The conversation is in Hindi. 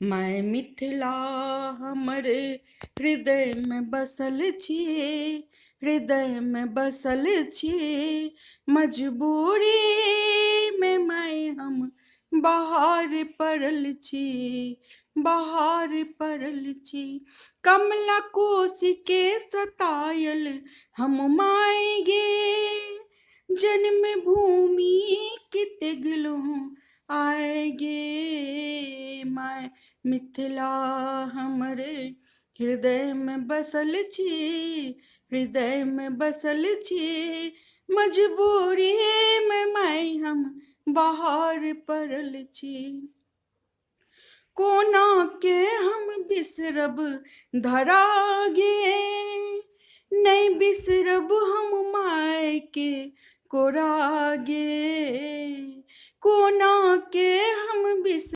मैं मिथिला हमरे हृदय में बसल छी, हृदय में बसल छी। मजबूरी में मैं हम बाहर पड़ल छी, बाहर पड़ल छी। कमला कोसि के सतायल हम मायगे, जन्म भूमि की तिगलों आएगे। मैं मिथिला हमरे हृदय में बसल छी, हृदय में बसल छी। मजबूरी में मैं हम बाहर पड़ल छी। कोना के हम बिसरब धरा गे, नहीं बिसरब हम माय के कोरागे। कोना के हम बिसरब